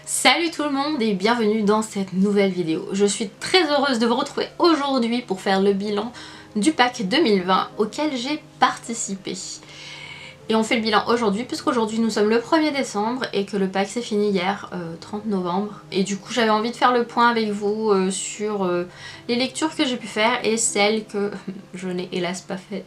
Salut tout le monde et bienvenue dans cette nouvelle vidéo. Je suis très heureuse de vous retrouver aujourd'hui pour faire le bilan du pack 2020 auquel j'ai participé. Et on fait le bilan aujourd'hui puisqu'aujourd'hui nous sommes le 1er décembre et que le pack s'est fini hier, 30 novembre. Et du coup j'avais envie de faire le point avec vous sur les lectures que j'ai pu faire et celles que je n'ai hélas pas faites.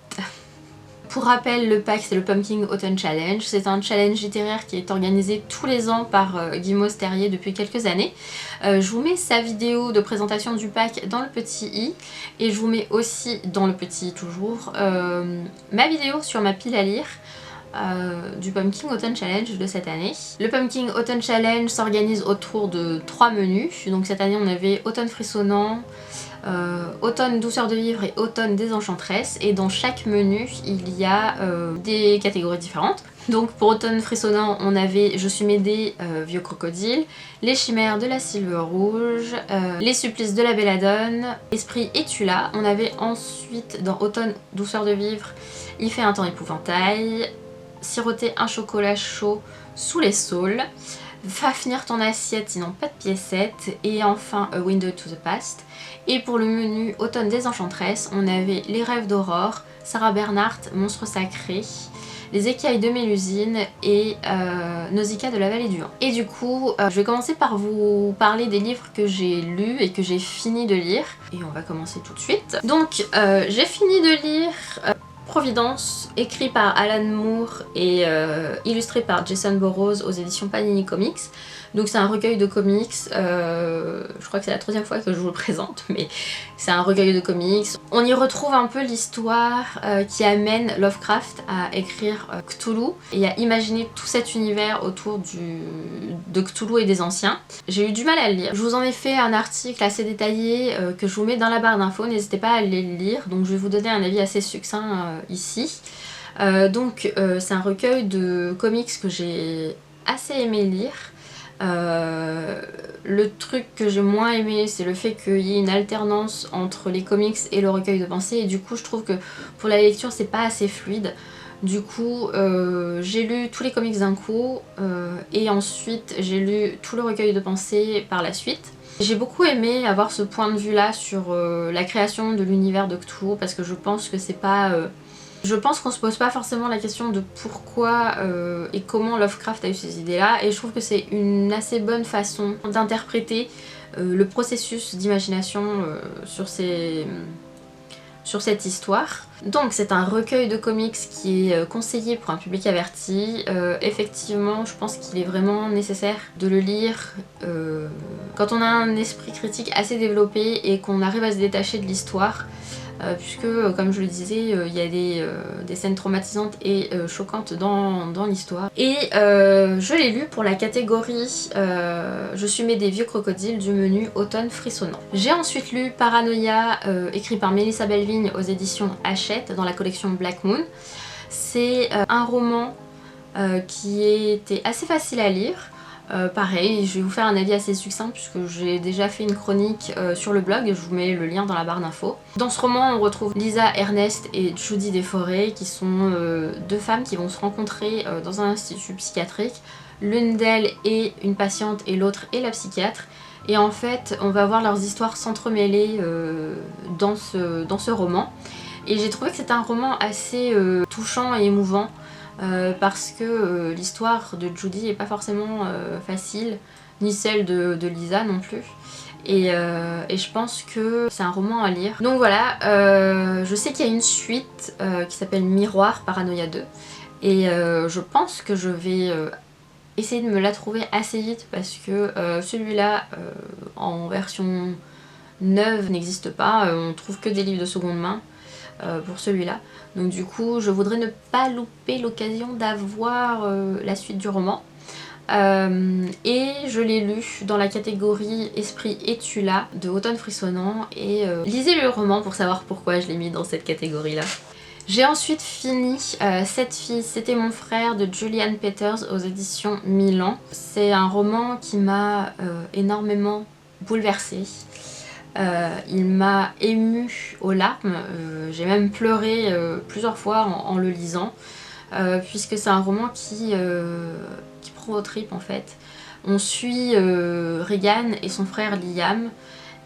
Pour rappel, le pack c'est le Pumpkin Autumn Challenge. C'est un challenge littéraire qui est organisé tous les ans par Guy Mosterrier depuis quelques années. Je vous mets sa vidéo de présentation du pack dans le petit i et je vous mets aussi dans le petit i toujours ma vidéo sur ma pile à lire du Pumpkin Autumn Challenge de cette année. Le Pumpkin Autumn Challenge s'organise autour de 3 menus. Donc cette année on avait Automne frissonnant, Automne douceur de vivre et Automne désenchanteresse, et dans chaque menu il y a des catégories différentes. Donc pour Automne frissonnant on avait Je suis Médée, Vieux crocodile, Les chimères de la Sylve rouge, Les supplices de la belladone, Esprit es-tu là. On avait ensuite dans Automne douceur de vivre Il fait un temps épouvantail, Siroter un chocolat chaud sous les saules, Va finir ton assiette sinon pas de piécettes, et enfin A Window to the Past. Et pour le menu Automne désenchanteresse, on avait Les rêves d'aurore, Sarah Bernhardt, Monstre sacré, Les écailles de Mélusine et Nausicaa de la vallée du vent. Et du coup, je vais commencer par vous parler des livres que j'ai lus et que j'ai fini de lire. Et on va commencer tout de suite. Donc, j'ai fini de lire Providence, écrit par Alan Moore et illustré par Jason Burrows aux éditions Panini Comics. Donc c'est un recueil de comics, je crois que c'est la 3e fois que je vous le présente, mais c'est un recueil de comics. On y retrouve un peu l'histoire qui amène Lovecraft à écrire Cthulhu et à imaginer tout cet univers autour de Cthulhu et des anciens. J'ai eu du mal à le lire. Je vous en ai fait un article assez détaillé que je vous mets dans la barre d'infos, n'hésitez pas à aller le lire, donc je vais vous donner un avis assez succinct ici. Donc c'est un recueil de comics que j'ai assez aimé lire. Le truc que j'ai moins aimé c'est le fait qu'il y ait une alternance entre les comics et le recueil de pensée, et du coup je trouve que pour la lecture c'est pas assez fluide. Du coup j'ai lu tous les comics d'un coup et ensuite j'ai lu tout le recueil de pensée par la suite. J'ai beaucoup aimé avoir ce point de vue là sur la création de l'univers de Cthulhu, parce que je pense que c'est pas... Je pense qu'on se pose pas forcément la question de pourquoi et comment Lovecraft a eu ces idées là, et je trouve que c'est une assez bonne façon d'interpréter le processus d'imagination sur cette histoire. Donc c'est un recueil de comics qui est conseillé pour un public averti. Effectivement je pense qu'il est vraiment nécessaire de le lire quand on a un esprit critique assez développé et qu'on arrive à se détacher de l'histoire. Puisque comme je le disais il y a des scènes traumatisantes et choquantes dans l'histoire. Et je l'ai lu pour la catégorie Je suis Médée, Vieux crocodile du menu Automne frissonnant. J'ai ensuite lu Paranoia, écrit par Mélissa Belvigne aux éditions Hachette dans la collection Black Moon. C'est un roman qui était assez facile à lire. Pareil, je vais vous faire un avis assez succinct puisque j'ai déjà fait une chronique sur le blog, je vous mets le lien dans la barre d'infos. Dans ce roman on retrouve Lisa Ernest et Judy Desforêts qui sont deux femmes qui vont se rencontrer dans un institut psychiatrique. L'une d'elles est une patiente et l'autre est la psychiatre. Et en fait on va voir leurs histoires s'entremêler dans ce roman. Et j'ai trouvé que c'était un roman assez touchant et émouvant. Parce que l'histoire de Judy est pas forcément facile, ni celle de Lisa non plus. Et je pense que c'est un roman à lire. Donc voilà, je sais qu'il y a une suite qui s'appelle Miroir Paranoia 2. Et je pense que je vais essayer de me la trouver assez vite parce que celui-là en version neuve n'existe pas. On trouve que des livres de seconde main pour celui-là. Donc du coup je voudrais ne pas louper l'occasion d'avoir la suite du roman. Et je l'ai lu dans la catégorie Esprit es-tu là de Automne frissonnant, et lisez le roman pour savoir pourquoi je l'ai mis dans cette catégorie là. J'ai ensuite fini Cette fille, c'était mon frère de Julian Peters aux éditions Milan. C'est un roman qui m'a énormément bouleversée. Il m'a émue aux larmes, j'ai même pleuré plusieurs fois en le lisant, puisque c'est un roman qui prend aux tripes en fait. On suit Regan et son frère Liam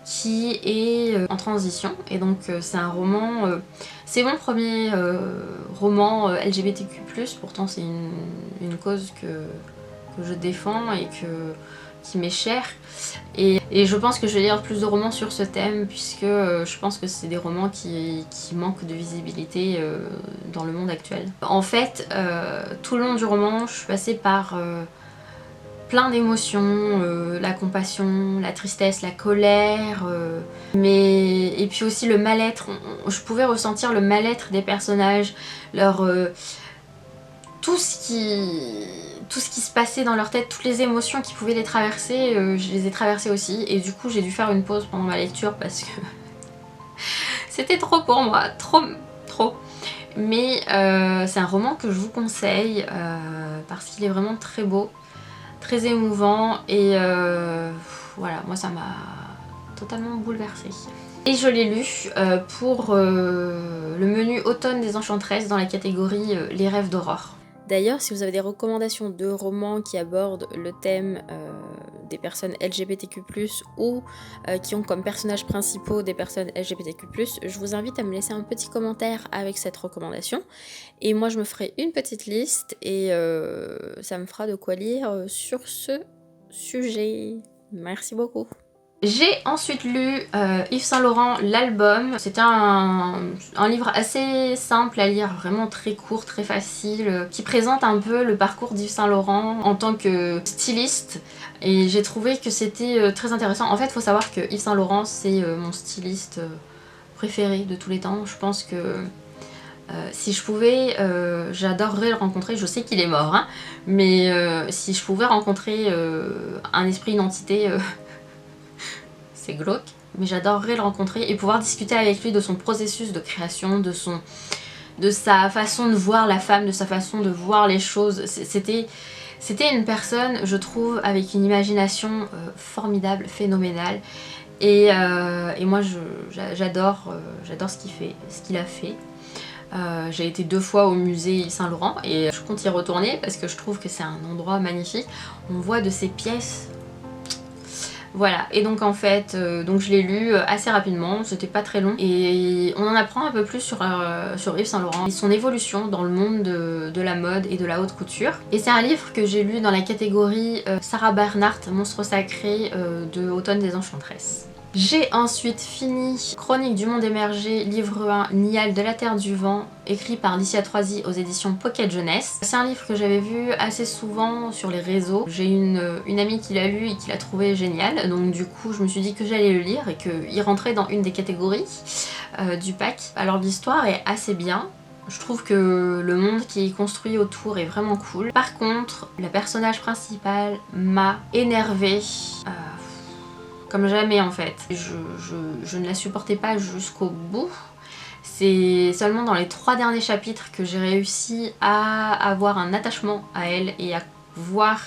qui est en transition, et donc c'est un roman, c'est mon premier roman LGBTQ+, pourtant c'est une cause que je défends et qui m'est chère, et je pense que je vais lire plus de romans sur ce thème, puisque je pense que c'est des romans qui manquent de visibilité dans le monde actuel. En fait, tout le long du roman, je suis passée par plein d'émotions, la compassion, la tristesse, la colère, et puis aussi le mal-être. Je pouvais ressentir le mal-être des personnages, tout ce qui se passait dans leur tête, toutes les émotions qui pouvaient les traverser, je les ai traversées aussi, et du coup j'ai dû faire une pause pendant ma lecture parce que c'était trop pour moi, trop. Mais c'est un roman que je vous conseille parce qu'il est vraiment très beau, très émouvant, et voilà, moi ça m'a totalement bouleversée. Et je l'ai lu pour le menu automne des Enchantresses dans la catégorie Les rêves d'Aurore. D'ailleurs, si vous avez des recommandations de romans qui abordent le thème des personnes LGBTQ+, ou qui ont comme personnages principaux des personnes LGBTQ+, je vous invite à me laisser un petit commentaire avec cette recommandation. Et moi, je me ferai une petite liste et ça me fera de quoi lire sur ce sujet. Merci beaucoup. J'ai ensuite lu Yves Saint Laurent, l'album. C'était un livre assez simple à lire, vraiment très court, très facile, qui présente un peu le parcours d'Yves Saint Laurent en tant que styliste. Et j'ai trouvé que c'était très intéressant. En fait, il faut savoir que Yves Saint Laurent, c'est mon styliste préféré de tous les temps. Je pense que si je pouvais, j'adorerais le rencontrer. Je sais qu'il est mort, hein, mais si je pouvais rencontrer un esprit, une entité... c'est glauque, mais j'adorerais le rencontrer et pouvoir discuter avec lui de son processus de création, de sa façon de voir la femme, de sa façon de voir les choses. C'était une personne, je trouve, avec une imagination formidable, phénoménale, et moi j'adore ce qu'il a fait. J'ai été 2 fois au musée Saint-Laurent et je compte y retourner parce que je trouve que c'est un endroit magnifique. On voit de ses pièces. Voilà, et donc en fait, donc je l'ai lu assez rapidement, c'était pas très long, et on en apprend un peu plus sur Yves Saint Laurent et son évolution dans le monde de la mode et de la haute couture. Et c'est un livre que j'ai lu dans la catégorie Sarah Bernhardt, Monstre sacré de Automne des Enchantresses. J'ai ensuite fini Chronique du monde émergé, livre 1, Nial de la Terre du Vent, écrit par Licia Troisi aux éditions Pocket Jeunesse. C'est un livre que j'avais vu assez souvent sur les réseaux. J'ai une amie qui l'a lu et qui l'a trouvé génial, donc du coup je me suis dit que j'allais le lire et qu'il rentrait dans une des catégories du pack. Alors l'histoire est assez bien. Je trouve que le monde qui est construit autour est vraiment cool. Par contre, la personnage principale m'a énervée. Comme jamais en fait. Je ne la supportais pas jusqu'au bout. C'est seulement dans les 3 derniers chapitres que j'ai réussi à avoir un attachement à elle et à voir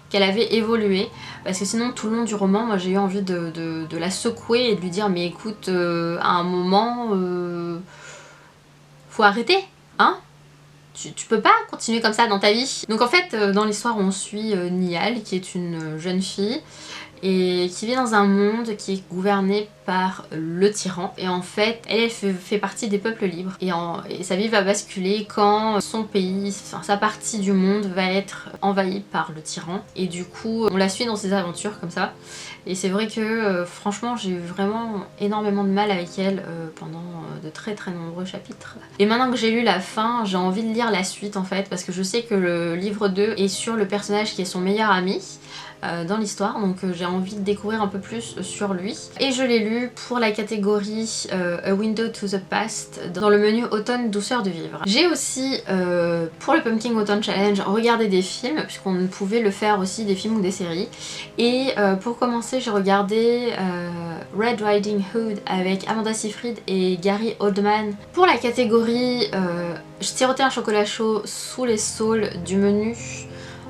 qu'elle avait évolué. Parce que sinon tout le long du roman, moi j'ai eu envie de la secouer et de lui dire mais écoute, à un moment, faut arrêter, hein? Tu peux pas continuer comme ça dans ta vie. Donc en fait, dans l'histoire on suit Nial qui est une jeune fille et qui vit dans un monde qui est gouverné par le tyran, et en fait elle fait partie des peuples libres, et sa vie va basculer quand son pays, enfin sa partie du monde va être envahie par le tyran, et du coup on la suit dans ses aventures comme ça. Et c'est vrai que franchement j'ai eu vraiment énormément de mal avec elle pendant de très nombreux chapitres. Et maintenant que j'ai lu la fin, j'ai envie de lire la suite en fait, parce que je sais que le livre 2 est sur le personnage qui est son meilleur ami dans l'histoire, donc j'ai envie de découvrir un peu plus sur lui. Et je l'ai lu pour la catégorie A Window to the Past dans le menu Automne douceur de vivre. J'ai aussi pour le Pumpkin Autumn Challenge regardé des films, puisqu'on pouvait le faire aussi, des films ou des séries, et pour commencer j'ai regardé Red Riding Hood avec Amanda Seyfried et Gary Oldman pour la catégorie siroter un chocolat chaud sous les saules du menu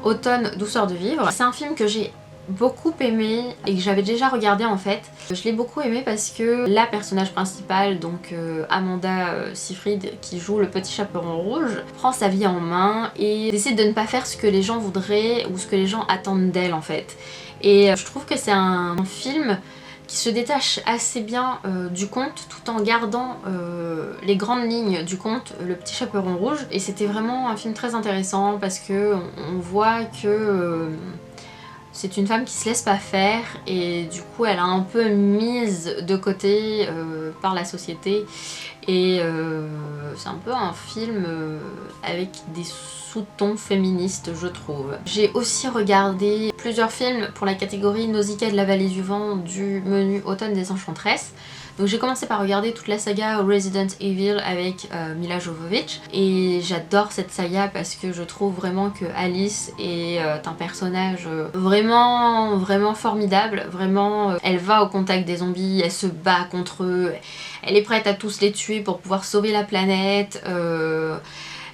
Automne douceur de vivre. C'est un film que j'ai beaucoup aimé et que j'avais déjà regardé en fait. Je l'ai beaucoup aimé parce que la personnage principale, donc Amanda Seyfried, qui joue le petit chaperon rouge, prend sa vie en main et décide de ne pas faire ce que les gens voudraient ou ce que les gens attendent d'elle en fait. Et je trouve que c'est un film qui se détache assez bien du conte tout en gardant les grandes lignes du conte Le Petit Chaperon Rouge. Et c'était vraiment un film très intéressant parce que on voit que c'est une femme qui se laisse pas faire et du coup elle a un peu mise de côté par la société. Et c'est un peu un film avec des sous-tons féministes, je trouve. J'ai aussi regardé plusieurs films pour la catégorie Nausicaa de la Vallée du Vent du menu Automne des Enchanteresses. Donc j'ai commencé par regarder toute la saga Resident Evil avec Mila Jovovich et j'adore cette saga parce que je trouve vraiment que Alice est un personnage vraiment formidable. Vraiment, elle va au contact des zombies, elle se bat contre eux, elle est prête à tous les tuer pour pouvoir sauver la planète.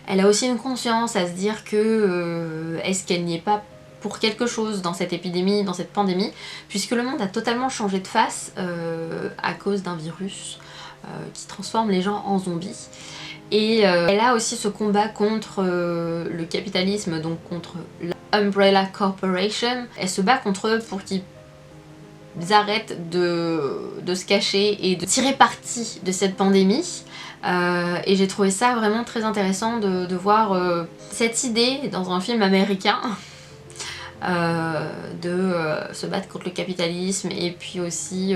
Elle a aussi une conscience à se dire que est-ce qu'elle n'y est pas pour quelque chose dans cette épidémie, dans cette pandémie, puisque le monde a totalement changé de face à cause d'un virus qui transforme les gens en zombies. Et elle a aussi ce combat contre le capitalisme, donc contre la Umbrella Corporation. Elle se bat contre eux pour qu'ils arrêtent de se cacher et de tirer parti de cette pandémie. Et j'ai trouvé ça vraiment très intéressant de voir cette idée dans un film américain de se battre contre le capitalisme et puis aussi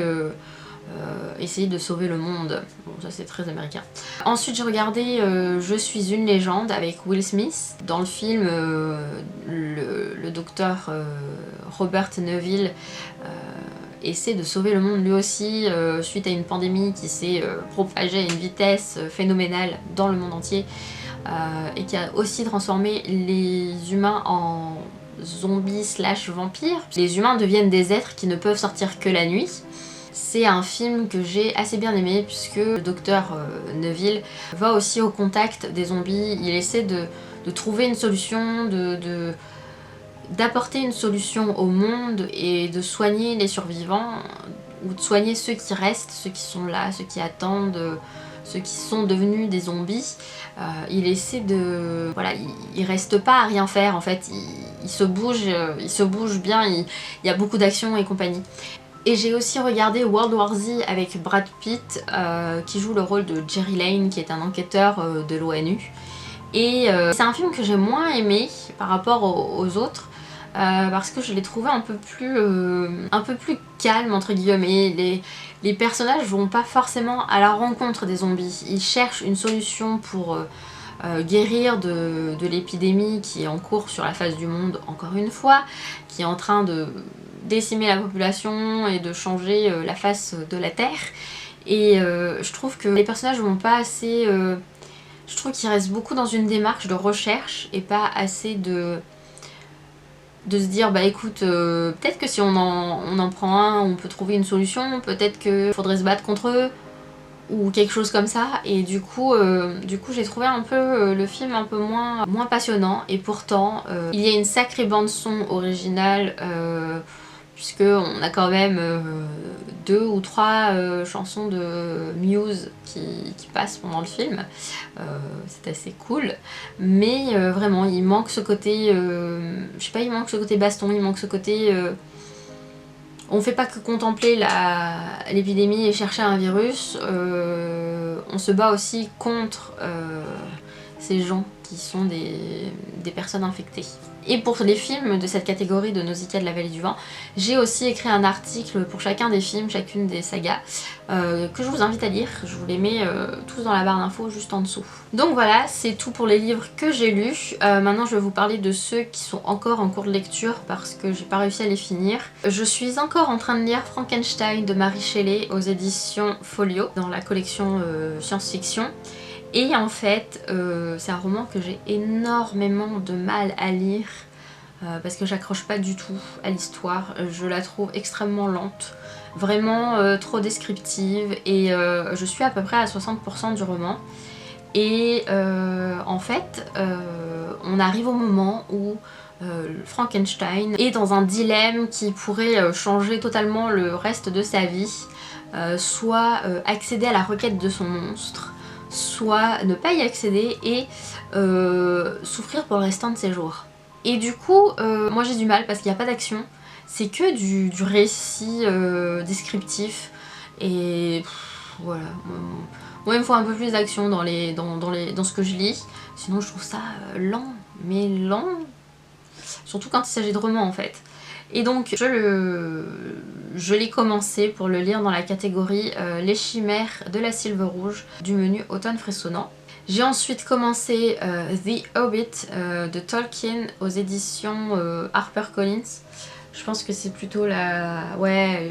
essayer de sauver le monde. Bon, ça c'est très américain. Ensuite j'ai regardé Je suis une légende avec Will Smith. Dans le film, le docteur Robert Neville essaie de sauver le monde lui aussi suite à une pandémie qui s'est propagée à une vitesse phénoménale dans le monde entier et qui a aussi transformé les humains en zombies slash vampires. Les humains deviennent des êtres qui ne peuvent sortir que la nuit. C'est un film que j'ai assez bien aimé puisque le docteur Neville va aussi au contact des zombies. Il essaie de trouver une solution, d'apporter une solution au monde et de soigner les survivants ou de soigner ceux qui restent, ceux qui sont là, ceux qui attendent, ceux qui sont devenus des zombies. Il essaie de... Voilà, il reste pas à rien faire en fait, il se bouge bien, il y a beaucoup d'action et compagnie. Et j'ai aussi regardé World War Z avec Brad Pitt qui joue le rôle de Jerry Lane qui est un enquêteur de l'ONU. Et c'est un film que j'ai moins aimé par rapport aux autres parce que je l'ai trouvé un peu plus calme entre guillemets. Les personnages vont pas forcément à la rencontre des zombies, ils cherchent une solution pour guérir de l'épidémie qui est en cours sur la face du monde encore une fois, qui est en train de décimer la population et de changer la face de la Terre. Et je trouve que les personnages vont pas assez... je trouve qu'ils restent beaucoup dans une démarche de recherche et pas assez de se dire bah écoute peut-être que si on en prend un on peut trouver une solution, peut-être qu'il faudrait se battre contre eux ou quelque chose comme ça. Et du coup j'ai trouvé un peu le film un peu moins passionnant et pourtant il y a une sacrée bande son originale puisque on a quand même 2 ou 3 chansons de Muse qui passent pendant le film. C'est assez cool, mais vraiment il manque ce côté, je sais pas, il manque ce côté baston, il manque ce côté... on fait pas que contempler l'épidémie et chercher un virus, on se bat aussi contre ces gens qui sont des personnes infectées. Et pour les films de cette catégorie de Nausicaa de la Vallée du Vent, j'ai aussi écrit un article pour chacun des films, chacune des sagas, que je vous invite à lire. Je vous les mets tous dans la barre d'infos juste en dessous. Donc voilà, c'est tout pour les livres que j'ai lus. Maintenant je vais vous parler de ceux qui sont encore en cours de lecture parce que j'ai pas réussi à les finir. Je suis encore en train de lire Frankenstein de Mary Shelley aux éditions Folio, dans la collection science-fiction. Et en fait, c'est un roman que j'ai énormément de mal à lire parce que j'accroche pas du tout à l'histoire. Je la trouve extrêmement lente, vraiment trop descriptive et je suis à peu près à 60% du roman. Et en fait, on arrive au moment où Frankenstein est dans un dilemme qui pourrait changer totalement le reste de sa vie, soit accéder à la requête de son monstre, soit ne pas y accéder et souffrir pour le restant de ses jours. Et du coup, moi j'ai du mal parce qu'il n'y a pas d'action, c'est que du récit descriptif et voilà. Moi il me faut un peu plus d'action dans ce que je lis, sinon je trouve ça lent, mais lent, surtout quand il s'agit de romans en fait. Et donc je l'ai commencé pour le lire dans la catégorie Les Chimères de la Sylve Rouge du menu Automne Frissonnant. J'ai ensuite commencé The Hobbit de Tolkien aux éditions HarperCollins. Je pense que c'est plutôt la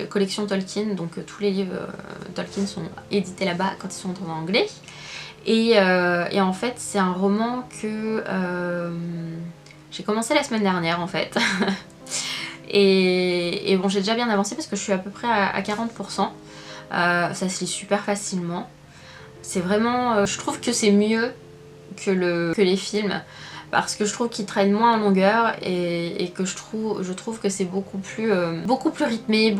collection Tolkien, donc tous les livres Tolkien sont édités là-bas quand ils sont en anglais. Et en fait c'est un roman que j'ai commencé la semaine dernière en fait. Et bon, j'ai déjà bien avancé parce que je suis à peu près à 40%. Ça se lit super facilement. C'est vraiment... je trouve que c'est mieux que les films parce que je trouve qu'ils traînent moins en longueur et que je trouve que c'est beaucoup plus rythmé,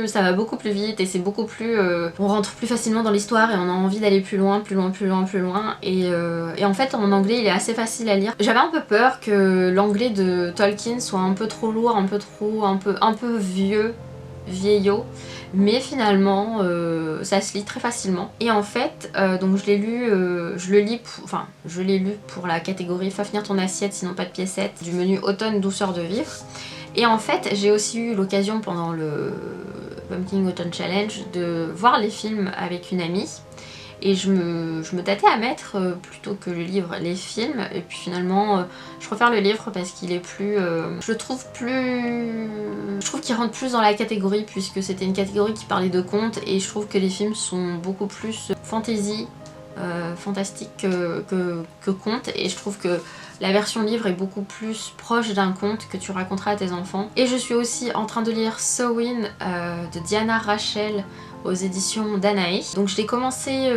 ça va beaucoup plus vite et c'est beaucoup plus... on rentre plus facilement dans l'histoire et on a envie d'aller plus loin et en fait en anglais il est assez facile à lire. J'avais un peu peur que l'anglais de Tolkien soit un peu trop lourd, un peu vieillot, mais finalement ça se lit très facilement. Et en fait donc je l'ai lu pour la catégorie Fafnir ton assiette sinon pas de piécettes du menu Automne douceur de vivre. Et en fait j'ai aussi eu l'occasion pendant le Pumpkin Autumn Challenge de voir les films avec une amie. Et je me tâtais à mettre plutôt que le livre les films, et puis finalement je préfère le livre parce qu'il est plus... je trouve qu'il rentre plus dans la catégorie puisque c'était une catégorie qui parlait de contes et je trouve que les films sont beaucoup plus fantasy, fantastique que contes et je trouve que la version livre est beaucoup plus proche d'un conte que tu raconteras à tes enfants. Et je suis aussi en train de lire Samhain de Diana Rachel aux éditions Danae. Donc je l'ai commencé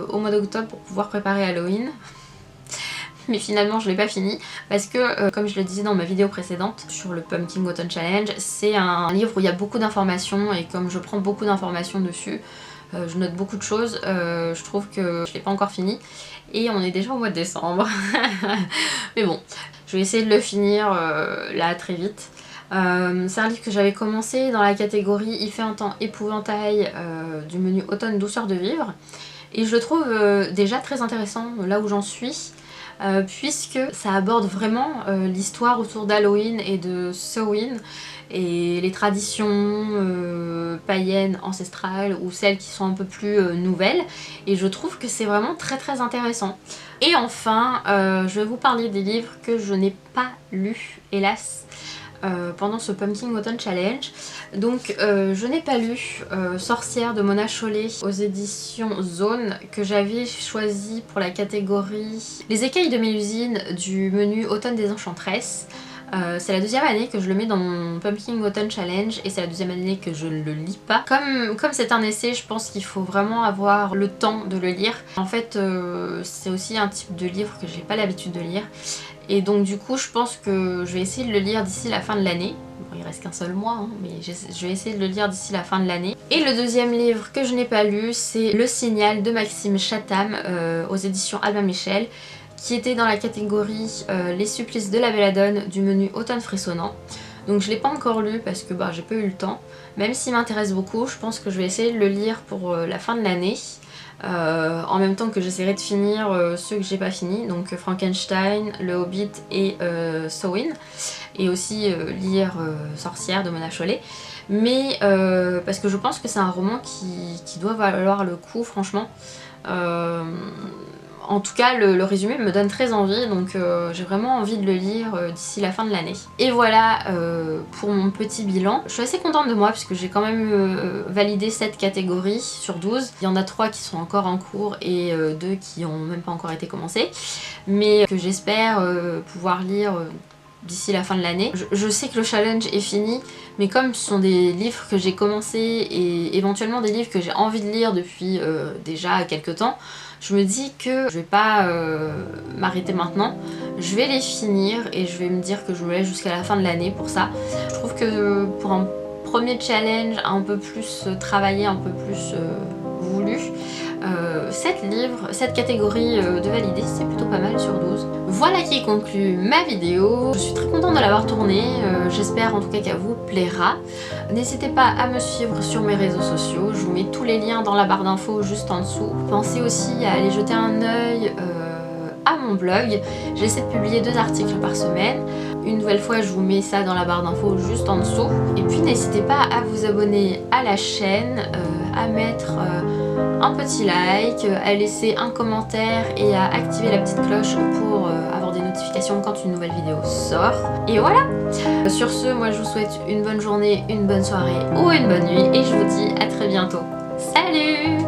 au mois d'octobre pour pouvoir préparer Halloween. Mais finalement je l'ai pas fini parce que comme je le disais dans ma vidéo précédente sur le Pumpkin Autumn Challenge, c'est un livre où il y a beaucoup d'informations et comme je prends beaucoup d'informations dessus, je note beaucoup de choses, je trouve que je l'ai pas encore fini et on est déjà au mois de décembre. Mais bon, je vais essayer de le finir là très vite. C'est un livre que j'avais commencé dans la catégorie Il fait un temps épouvantail du menu Automne douceur de vivre et je le trouve déjà très intéressant là où j'en suis. Puisque ça aborde vraiment l'histoire autour d'Halloween et de Samhain et les traditions païennes, ancestrales ou celles qui sont un peu plus nouvelles et je trouve que c'est vraiment très très intéressant. Et enfin, je vais vous parler des livres que je n'ai pas lus, hélas, pendant ce Pumpkin Autumn Challenge. Donc je n'ai pas lu Sorcière de Mona Chollet aux éditions Zone que j'avais choisi pour la catégorie Les écailles de Mélusine du menu Automne des Enchantresses. C'est la deuxième année que je le mets dans mon Pumpkin Autumn Challenge et c'est la deuxième année que je ne le lis pas. Comme c'est un essai, je pense qu'il faut vraiment avoir le temps de le lire. En fait, c'est aussi un type de livre que j'ai pas l'habitude de lire. Et donc du coup je pense que je vais essayer de le lire d'ici la fin de l'année. Bon, il reste qu'un seul mois, hein, mais je vais essayer de le lire d'ici la fin de l'année. Et le deuxième livre que je n'ai pas lu, c'est Le Signal de Maxime Chatham aux éditions Albin Michel, qui était dans la catégorie Les supplices de la Belladone du menu Automne Frissonnant. Donc je l'ai pas encore lu parce que j'ai pas eu le temps. Même s'il m'intéresse beaucoup, je pense que je vais essayer de le lire pour la fin de l'année. En même temps que j'essaierai de finir ceux que j'ai pas fini, donc Frankenstein, Le Hobbit et Samhain, et aussi lire Sorcière de Mona Chollet, mais parce que je pense que c'est un roman qui doit valoir le coup franchement. En tout cas le résumé me donne très envie, donc j'ai vraiment envie de le lire d'ici la fin de l'année. Et voilà pour mon petit bilan. Je suis assez contente de moi puisque j'ai quand même validé 7 catégories sur 12. Il y en a 3 qui sont encore en cours et 2 qui n'ont même pas encore été commencées, mais que j'espère pouvoir lire d'ici la fin de l'année. Je sais que le challenge est fini, mais comme ce sont des livres que j'ai commencé et éventuellement des livres que j'ai envie de lire depuis déjà quelques temps, je me dis que je vais pas m'arrêter maintenant, Je vais les finir et je vais me dire que je me laisse jusqu'à la fin de l'année pour ça. Je trouve que pour un premier challenge un peu plus travaillé, un peu plus voulu, 7 livres, 7 catégories de validés, c'est plutôt pas mal sur 12. Voilà qui conclut ma vidéo. Je suis très contente de l'avoir tournée, j'espère en tout cas qu'elle vous plaira. N'hésitez pas à me suivre sur mes réseaux sociaux, je vous mets tous les liens dans la barre d'infos juste en dessous. Pensez aussi à aller jeter un œil à mon blog, j'essaie de publier 2 articles par semaine. Une nouvelle fois, je vous mets ça dans la barre d'infos juste en dessous. Et puis n'hésitez pas à vous abonner à la chaîne, à mettre un petit like, à laisser un commentaire et à activer la petite cloche pour avoir des notifications quand une nouvelle vidéo sort. Et voilà. Sur ce, moi je vous souhaite une bonne journée, une bonne soirée ou une bonne nuit et je vous dis à très bientôt. Salut!